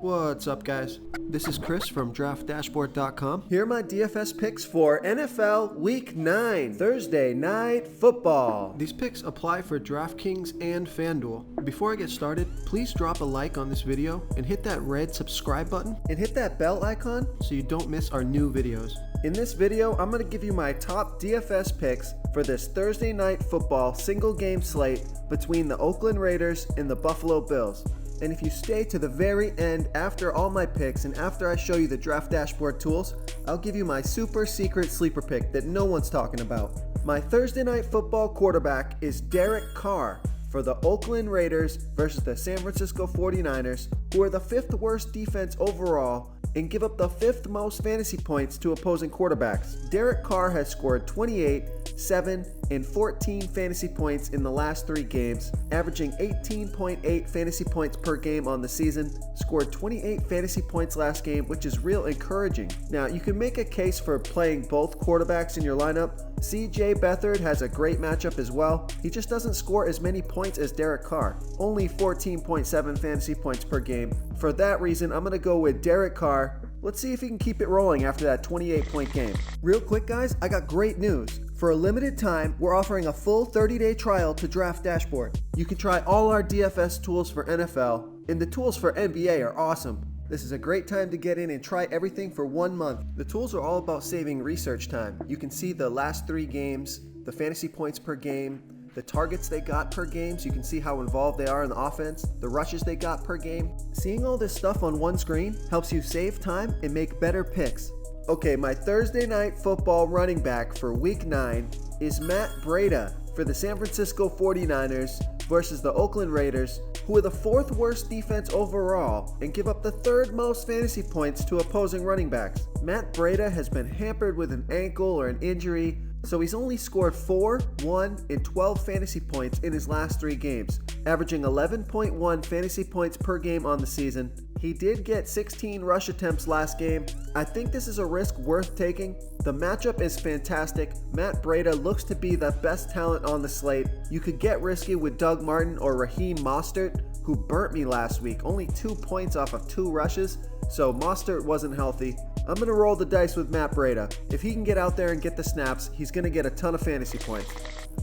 What's up, guys? This is Chris from DraftDashboard.com. Here are my DFS picks for NFL Week 9, Thursday Night Football. These picks apply for DraftKings and FanDuel. Before I get started, please drop a like on this video and hit that red subscribe button and hit that bell icon so you don't miss our new videos. In this video, I'm going to give you my top DFS picks for this Thursday Night Football single game slate between the Oakland Raiders and the Buffalo Bills. And if you stay to the very end after all my picks and after I show you the Draft Dashboard tools, I'll give you my super secret sleeper pick that no one's talking about. My Thursday Night Football quarterback is Derek Carr for the Oakland Raiders versus the San Francisco 49ers, who are the 5th worst defense overall and give up the 5th most fantasy points to opposing quarterbacks. Derek Carr has scored 28, 7, and 14 fantasy points in the last 3 games, averaging 18.8 fantasy points per game on the season, scored 28 fantasy points last game, which is real encouraging. Now, you can make a case for playing both quarterbacks in your lineup. CJ Beathard has a great matchup as well. He just doesn't score as many points as Derek Carr, only 14.7 fantasy points per game. For that reason, I'm going to go with Derek Carr. Let's see if he can keep it rolling after that 28-point game. Real quick, guys, I got great news. For a limited time, we're offering a full 30-day trial to Draft Dashboard. You can try all our DFS tools for NFL, and the tools for NBA are awesome. This is a great time to get in and try everything for 1 month. The tools are all about saving research time. You can see the last 3 games, the fantasy points per game, the targets they got per game, so you can see how involved they are in the offense, the rushes they got per game. Seeing all this stuff on one screen helps you save time and make better picks. Okay, my Thursday Night Football running back for Week 9 is Matt Breida for the San Francisco 49ers versus the Oakland Raiders, who are the 4th worst defense overall and give up the 3rd most fantasy points to opposing running backs. Matt Breida has been hampered with an ankle or an injury, so he's only scored 4, 1, and 12 fantasy points in his last 3 games, averaging 11.1 fantasy points per game on the season. He did get 16 rush attempts last game. I think this is a risk worth taking. The matchup is fantastic. Matt Breida looks to be the best talent on the slate. You could get risky with Doug Martin or Raheem Mostert, who burnt me last week, only 2 points off of 2 rushes, so Mostert wasn't healthy. I'm going to roll the dice with Matt Breida. If he can get out there and get the snaps, he's going to get a ton of fantasy points.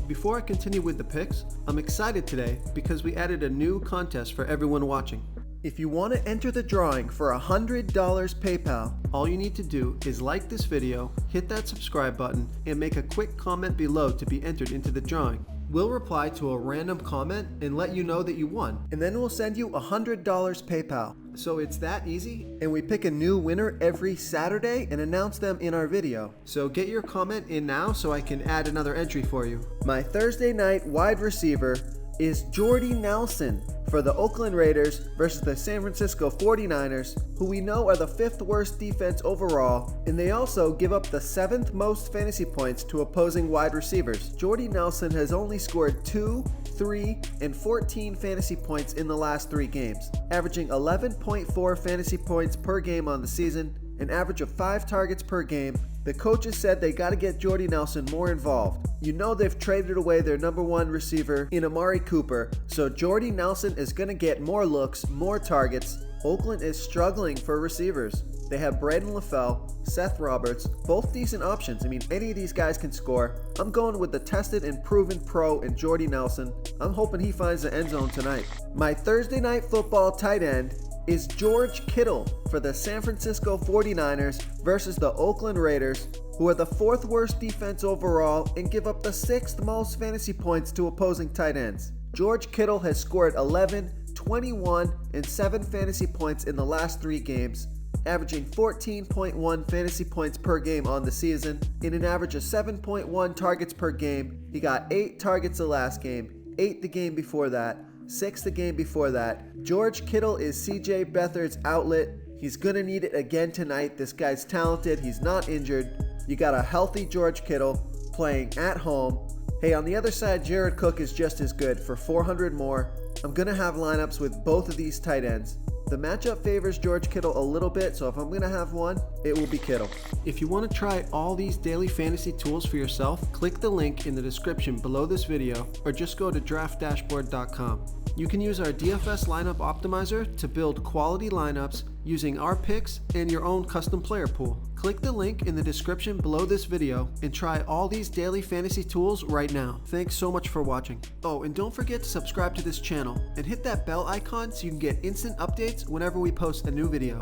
Before I continue with the picks, I'm excited today because we added a new contest for everyone watching. If you want to enter the drawing for $100 PayPal, all you need to do is like this video, hit that subscribe button, and make a quick comment below to be entered into the drawing. We'll reply to a random comment and let you know that you won, and then we'll send you $100 PayPal. So it's that easy, and we pick a new winner every Saturday and announce them in our video. So get your comment in now so I can add another entry for you. My Thursday night wide receiver is Jordy Nelson for the Oakland Raiders versus the San Francisco 49ers, who we know are the 5th worst defense overall, and they also give up the 7th most fantasy points to opposing wide receivers. Jordy Nelson has only scored 2, 3, and 14 fantasy points in the last 3 games, averaging 11.4 fantasy points per game on the season, an average of 5 targets per game. The coaches said they got to get Jordy Nelson more involved. You know they've traded away their number 1 receiver in Amari Cooper, so Jordy Nelson is going to get more looks, more targets. Oakland is struggling for receivers. They have Braden LaFell, Seth Roberts, both decent options. I mean, any of these guys can score. I'm going with the tested and proven pro in Jordy Nelson. I'm hoping he finds the end zone tonight. My Thursday Night Football tight end is George Kittle for the San Francisco 49ers versus the Oakland Raiders, who are the 4th worst defense overall and give up the 6th most fantasy points to opposing tight ends. George Kittle has scored 11, 21, and 7 fantasy points in the last 3 games, averaging 14.1 fantasy points per game on the season, in an average of 7.1 targets per game. He got 8 targets the last game, 8 the game before that, 6 the game before that. George Kittle is CJ Beathard's outlet. He's going to need it again tonight. This guy's talented. He's not injured. You got a healthy George Kittle playing at home. Hey, on the other side, Jared Cook is just as good for 400 more. I'm going to have lineups with both of these tight ends. The matchup favors George Kittle a little bit, so if I'm going to have one, it will be Kittle. If you want to try all these daily fantasy tools for yourself, click the link in the description below this video or just go to draftdashboard.com. You can use our DFS lineup optimizer to build quality lineups using our picks and your own custom player pool. Click the link in the description below this video and try all these daily fantasy tools right now. Thanks so much for watching. Oh, and don't forget to subscribe to this channel and hit that bell icon so you can get instant updates whenever we post a new video.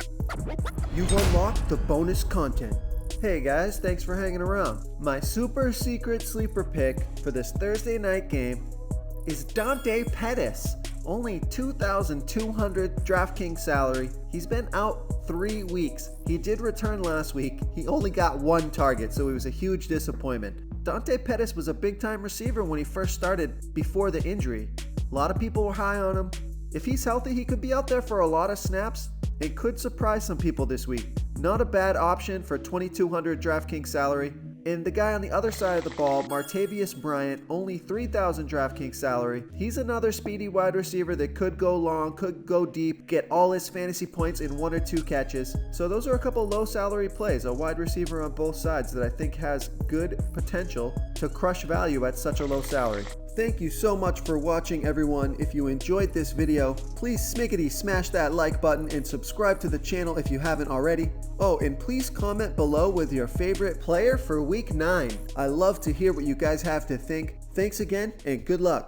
You've unlocked the bonus content. Hey guys, thanks for hanging around. My super secret sleeper pick for this Thursday night game is Dante Pettis. Only 2,200 DraftKings salary. He's been out 3 weeks. He did return last week. He only got 1 target, so it was a huge disappointment. Dante Pettis was a big-time receiver when he first started before the injury. A lot of people were high on him. If he's healthy, he could be out there for a lot of snaps. It could surprise some people this week. Not a bad option for 2,200 DraftKings salary. And the guy on the other side of the ball, Martavius Bryant, only 3,000 DraftKings salary. He's another speedy wide receiver that could go long, could go deep, get all his fantasy points in 1 or 2 catches. So those are a couple low salary plays, a wide receiver on both sides that I think has good potential to crush value at such a low salary. Thank you so much for watching, everyone. If you enjoyed this video, please smickety smash that like button and subscribe to the channel if you haven't already. Oh, and please comment below with your favorite player for week 9. I love to hear what you guys have to think. Thanks again and good luck.